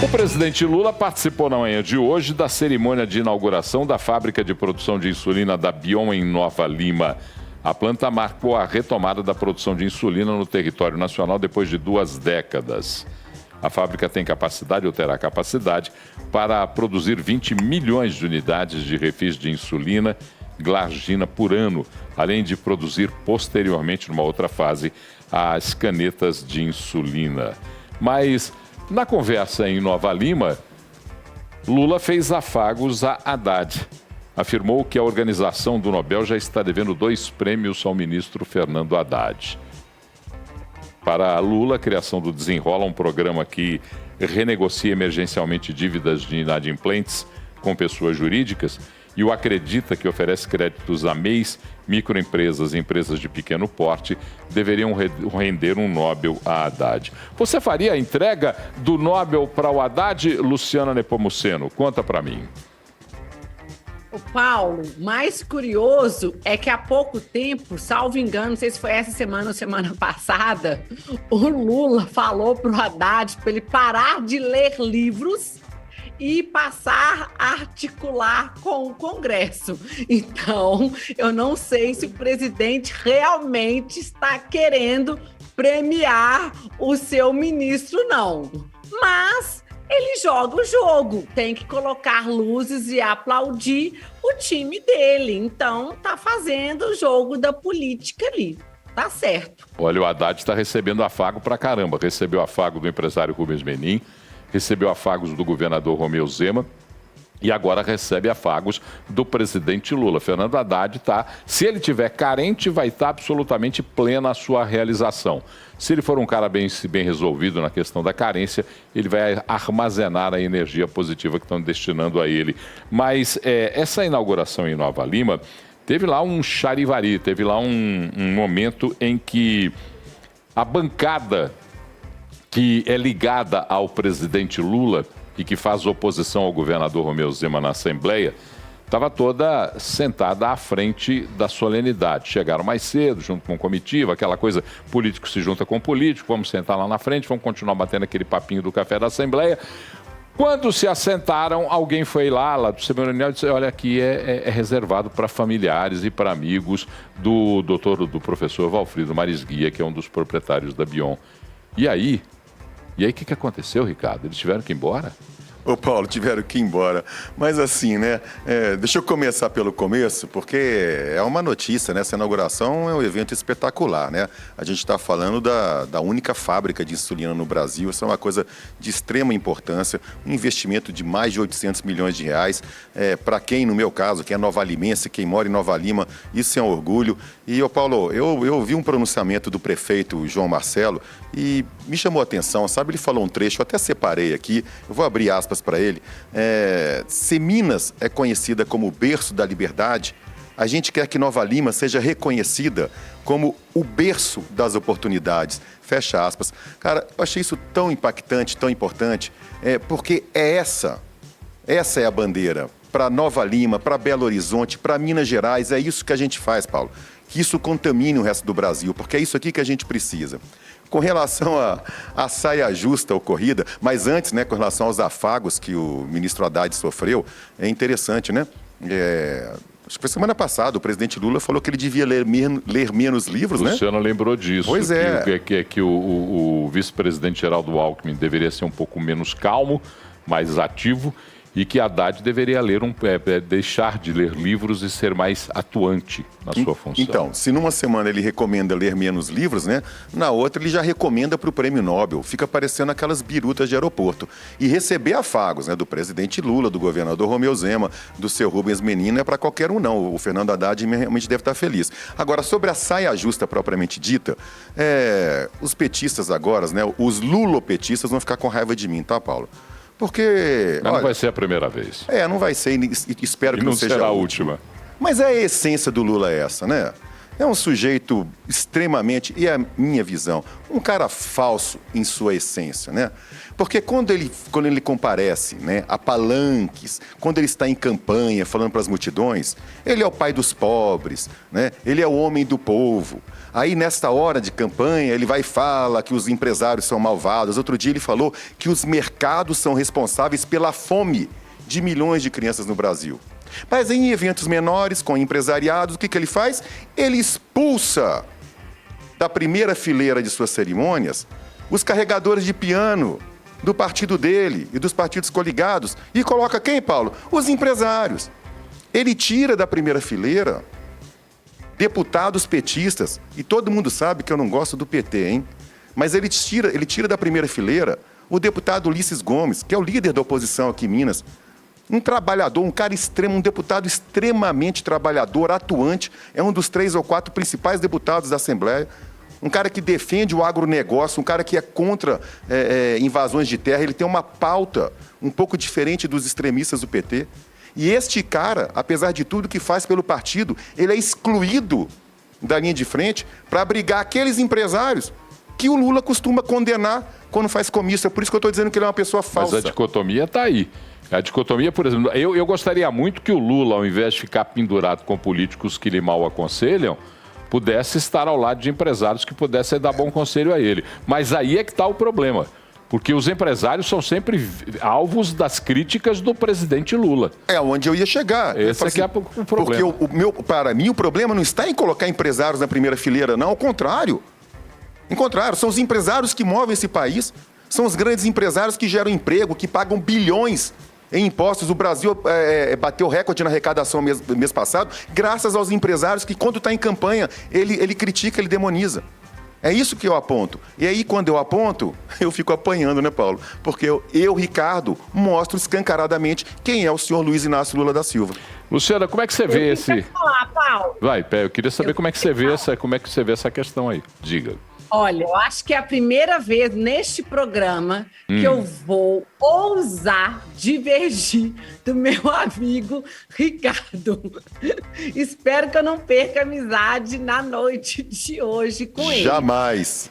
O presidente Lula participou na manhã de hoje da cerimônia de inauguração da fábrica de produção de insulina da Bion em Nova Lima. A planta marcou a retomada da produção de insulina no território nacional depois de 2 décadas. A fábrica tem capacidade, ou terá capacidade, para produzir 20 milhões de unidades de refis de insulina glargina por ano, além de produzir posteriormente, numa outra fase, as canetas de insulina. Mas, na conversa em Nova Lima, Lula fez afagos a Haddad. Afirmou que a organização do Nobel já está devendo 2 prêmios ao ministro Fernando Haddad. Para Lula, a criação do Desenrola, um programa que renegocia emergencialmente dívidas de inadimplentes com pessoas jurídicas, e o Acredita, que oferece créditos a MEIs, microempresas e empresas de pequeno porte, deveriam render um Nobel a Haddad. Você faria a entrega do Nobel para o Haddad, Luciana Nepomuceno? Conta para mim. O Paulo, mais curioso é que há pouco tempo, salvo engano, não sei se foi essa semana ou semana passada, o Lula falou para o Haddad para ele parar de ler livros e passar a articular com o Congresso. Então, eu não sei se o presidente realmente está querendo premiar o seu ministro, não. Mas ele joga o jogo, tem que colocar luzes e aplaudir o time dele. Então, tá fazendo o jogo da política ali. Tá certo. Olha, o Haddad está recebendo afago pra caramba. Recebeu afago do empresário Rubens Menin, recebeu afagos do governador Romeu Zema e agora recebe afagos do presidente Lula. Fernando Haddad se ele tiver carente, vai estar absolutamente plena a sua realização. Se ele for um cara bem resolvido na questão da carência, ele vai armazenar a energia positiva que estão destinando a ele. Mas essa inauguração em Nova Lima, teve lá um charivari, teve lá um momento em que a bancada que é ligada ao presidente Lula e que faz oposição ao governador Romeu Zema na Assembleia, estava toda sentada à frente da solenidade. Chegaram mais cedo, junto com comitiva, aquela coisa, político se junta com político, vamos sentar lá na frente, vamos continuar batendo aquele papinho do café da Assembleia. Quando se assentaram, alguém foi lá do cerimonial e disse, olha, aqui é reservado para familiares e para amigos do professor Valfrido Marisguia, que é um dos proprietários da Bion. E aí o que aconteceu, Ricardo? Eles tiveram que ir embora? Ô Paulo, tiveram que ir embora. Mas assim, né? Deixa eu começar pelo começo, porque é uma notícia, né? Essa inauguração é um evento espetacular, né? A gente está falando da única fábrica de insulina no Brasil. Isso é uma coisa de extrema importância. Um investimento de mais de 800 milhões de reais. Para quem, no meu caso, quem é novalimense, quem mora em Nova Lima, isso é um orgulho. E, ô Paulo, eu vi um pronunciamento do prefeito João Marcelo e me chamou a atenção, sabe? Ele falou um trecho, eu até separei aqui, eu vou abrir aspas para ele. Se Minas é conhecida como o berço da liberdade, a gente quer que Nova Lima seja reconhecida como o berço das oportunidades. Fecha aspas. Cara, eu achei isso tão impactante, tão importante, porque essa é a bandeira para Nova Lima, para Belo Horizonte, para Minas Gerais. É isso que a gente faz, Paulo. Que isso contamine o resto do Brasil, porque é isso aqui que a gente precisa. Com relação à saia justa ocorrida, mas antes, né, com relação aos afagos que o ministro Haddad sofreu, é interessante, né? Acho que foi semana passada, o presidente Lula falou que ele devia ler menos livros, né? Luciano lembrou disso. Pois é. Que o vice-presidente Geraldo Alckmin deveria ser um pouco menos calmo, mais ativo, e que Haddad deveria deixar de ler livros e ser mais atuante na sua função. Então, se numa semana ele recomenda ler menos livros, né? Na outra ele já recomenda para o Prêmio Nobel. Fica parecendo aquelas birutas de aeroporto. E receber afagos, né? Do presidente Lula, do governador Romeu Zema, do seu Rubens Menin, não é para qualquer um, não. O Fernando Haddad realmente deve estar feliz. Agora, sobre a saia justa propriamente dita, os petistas agora, né? Os lulopetistas vão ficar com raiva de mim, tá, Paulo? Porque... Mas não vai ser a primeira vez. Não vai ser, espero que não seja será a última. Mas a essência do Lula é essa, né? é um sujeito extremamente, e é a minha visão, um cara falso em sua essência, né? Porque quando ele comparece, né, a palanques, quando ele está em campanha falando para as multidões, ele é o pai dos pobres, né? Ele é o homem do povo. Aí, nesta hora de campanha, ele vai e fala que os empresários são malvados. Outro dia ele falou que os mercados são responsáveis pela fome de milhões de crianças no Brasil. Mas em eventos menores, com empresariados, o que ele faz? Ele expulsa da primeira fileira de suas cerimônias os carregadores de piano do partido dele e dos partidos coligados e coloca quem, Paulo? Os empresários. Ele tira da primeira fileira deputados petistas, e todo mundo sabe que eu não gosto do PT, hein? Mas ele tira da primeira fileira o deputado Ulisses Gomes, que é o líder da oposição aqui em Minas. Um trabalhador, um cara extremo, um deputado extremamente trabalhador, atuante, é um dos 3 ou 4 principais deputados da Assembleia, um cara que defende o agronegócio, um cara que é contra invasões de terra, ele tem uma pauta um pouco diferente dos extremistas do PT. E este cara, apesar de tudo que faz pelo partido, ele é excluído da linha de frente para abrigar aqueles empresários que o Lula costuma condenar quando faz comício. É por isso que eu estou dizendo que ele é uma pessoa falsa. Mas a dicotomia está aí. A dicotomia, por exemplo, eu gostaria muito que o Lula, ao invés de ficar pendurado com políticos que lhe mal aconselham, pudesse estar ao lado de empresários que pudessem dar bom conselho a ele. Mas aí é que está o problema, porque os empresários são sempre alvos das críticas do presidente Lula. É onde eu ia chegar. Esse aqui é o problema. Porque para mim o problema não está em colocar empresários na primeira fileira, não, ao contrário. Ao contrário, são os empresários que movem esse país, são os grandes empresários que geram emprego, que pagam bilhões em impostos. O Brasil bateu recorde na arrecadação mês passado, graças aos empresários que, quando está em campanha, ele critica, ele demoniza. É isso que eu aponto. E aí, quando eu aponto, eu fico apanhando, né, Paulo? Porque eu, Ricardo, mostro escancaradamente quem é o senhor Luiz Inácio Lula da Silva. Luciana, como é que você vê esse... Falar, Paulo. Vai, Pé, eu queria saber como é que você vê essa questão aí. Diga. Olha, eu acho que é a primeira vez neste programa que eu vou ousar divergir do meu amigo Ricardo. Espero que eu não perca a amizade na noite de hoje com ele. Jamais.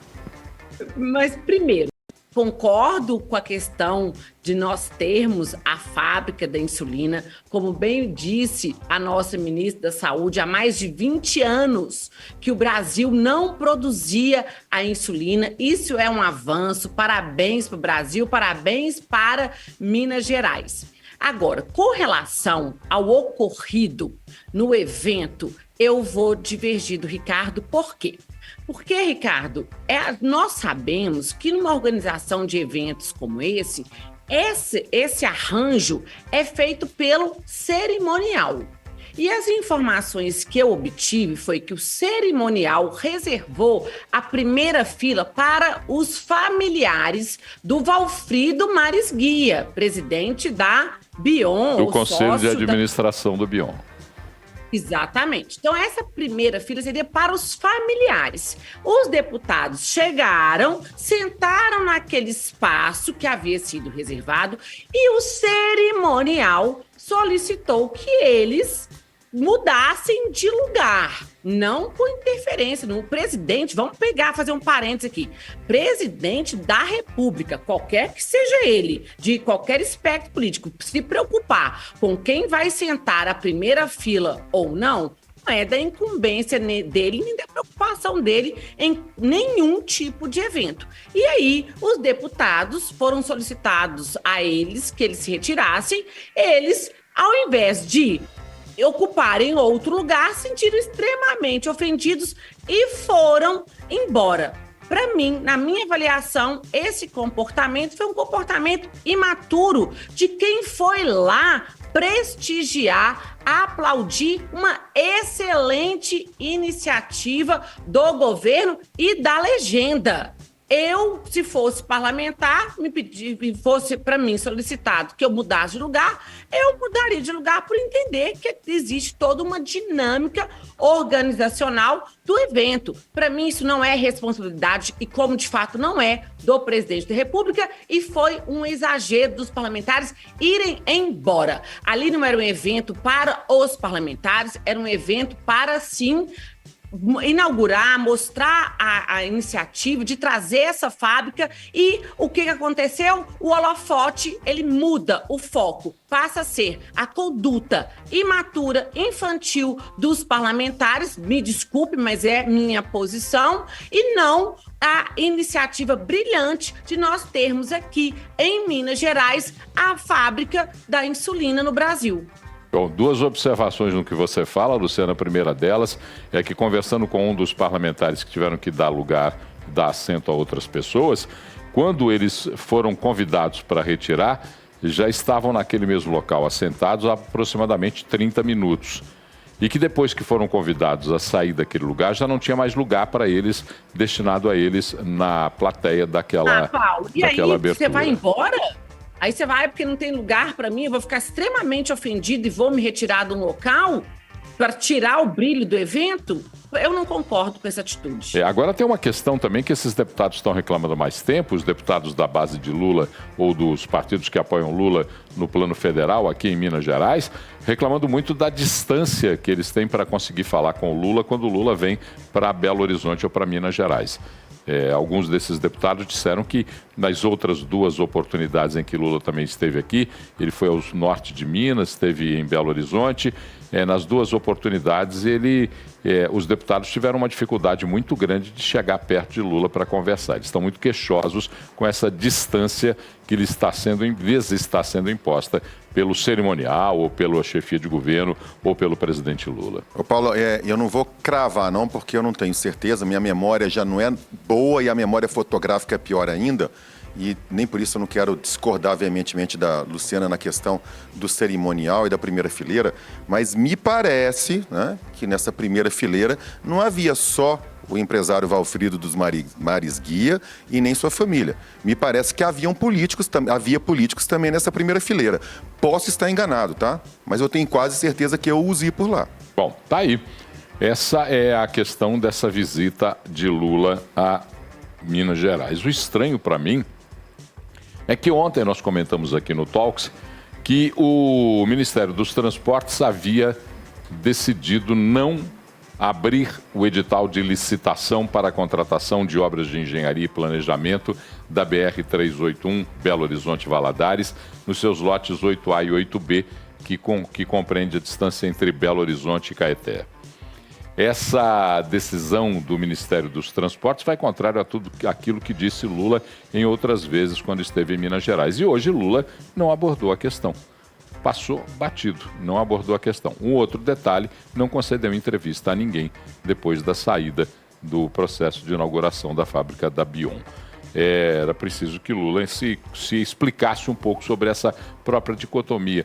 Mas, primeiro, concordo com a questão de nós termos a fábrica da insulina, como bem disse a nossa ministra da Saúde, há mais de 20 anos que o Brasil não produzia a insulina. Isso é um avanço, parabéns para o Brasil, parabéns para Minas Gerais. Agora, com relação ao ocorrido no evento, eu vou divergir do Ricardo, por quê? Porque, Ricardo, nós sabemos que numa organização de eventos como esse arranjo é feito pelo cerimonial. E as informações que eu obtive foi que o cerimonial reservou a primeira fila para os familiares do Valfrido Mares Guia, presidente da Bion. Do Conselho de Administração do Bion. Exatamente. Então, essa primeira fila seria para os familiares. Os deputados chegaram, sentaram naquele espaço que havia sido reservado e o cerimonial solicitou que eles mudassem de lugar, não com interferência no presidente. Vamos fazer um parênteses aqui. Presidente da República, qualquer que seja ele, de qualquer espectro político, se preocupar com quem vai sentar a primeira fila ou não é da incumbência dele, nem da preocupação dele em nenhum tipo de evento. E aí, os deputados foram solicitados a eles que eles se retirassem. Eles, ao invés de ocuparem outro lugar, sentiram extremamente ofendidos e foram embora. Para mim, na minha avaliação, esse comportamento foi um comportamento imaturo de quem foi lá prestigiar, aplaudir uma excelente iniciativa do governo e da legenda. Eu, se fosse parlamentar, fosse para mim solicitado que eu mudasse de lugar, eu mudaria de lugar por entender que existe toda uma dinâmica organizacional do evento. Para mim, isso não é responsabilidade e, como de fato não é, do presidente da República, e foi um exagero dos parlamentares irem embora. Ali não era um evento para os parlamentares, era um evento para, sim, inaugurar, mostrar a iniciativa de trazer essa fábrica e o que aconteceu? O holofote, ele muda o foco, passa a ser a conduta imatura, infantil dos parlamentares, me desculpe, mas é minha posição, e não a iniciativa brilhante de nós termos aqui em Minas Gerais a fábrica da insulina no Brasil. Bom, duas observações no que você fala, Luciana. A primeira delas é que, conversando com um dos parlamentares que tiveram que dar assento a outras pessoas, quando eles foram convidados para retirar, já estavam naquele mesmo local, assentados há aproximadamente 30 minutos. E que depois que foram convidados a sair daquele lugar, já não tinha mais lugar para eles, destinado a eles na plateia daquela, Paulo, e daquela aí, abertura. Você vai embora? Aí você vai porque não tem lugar para mim, eu vou ficar extremamente ofendido e vou me retirar do local para tirar o brilho do evento? Eu não concordo com essa atitude. Agora tem uma questão também que esses deputados estão reclamando há mais tempo, os deputados da base de Lula ou dos partidos que apoiam Lula no plano federal, aqui em Minas Gerais, reclamando muito da distância que eles têm para conseguir falar com o Lula quando o Lula vem para Belo Horizonte ou para Minas Gerais. Alguns desses deputados disseram que nas outras duas oportunidades em que Lula também esteve aqui, ele foi ao norte de Minas, esteve em Belo Horizonte, nas duas oportunidades os deputados tiveram uma dificuldade muito grande de chegar perto de Lula para conversar. Eles estão muito queixosos com essa distância que lhes está sendo imposta pelo cerimonial, ou pela chefia de governo, ou pelo presidente Lula. Ô Paulo, eu não vou cravar não, porque eu não tenho certeza, minha memória já não é boa e a memória fotográfica é pior ainda, e nem por isso eu não quero discordar veementemente da Luciana na questão do cerimonial e da primeira fileira, mas me parece, né, que nessa primeira fileira não havia só o empresário Valfrido dos Mares Guia e nem sua família. Me parece que havia políticos também nessa primeira fileira. Posso estar enganado, tá? Mas eu tenho quase certeza que eu os vi por lá. Bom, tá aí. Essa é a questão dessa visita de Lula a Minas Gerais. O estranho para mim é que ontem nós comentamos aqui no Talks que o Ministério dos Transportes havia decidido não abrir o edital de licitação para a contratação de obras de engenharia e planejamento da BR-381 Belo Horizonte-Valadares, nos seus lotes 8A e 8B, que compreende a distância entre Belo Horizonte e Caeté. Essa decisão do Ministério dos Transportes vai contrário a tudo aquilo que disse Lula em outras vezes quando esteve em Minas Gerais. E hoje Lula não abordou a questão. Passou batido, não abordou a questão. Um outro detalhe, não concedeu entrevista a ninguém depois da saída do processo de inauguração da fábrica da Bion. Era preciso que Lula se explicasse um pouco sobre essa própria dicotomia.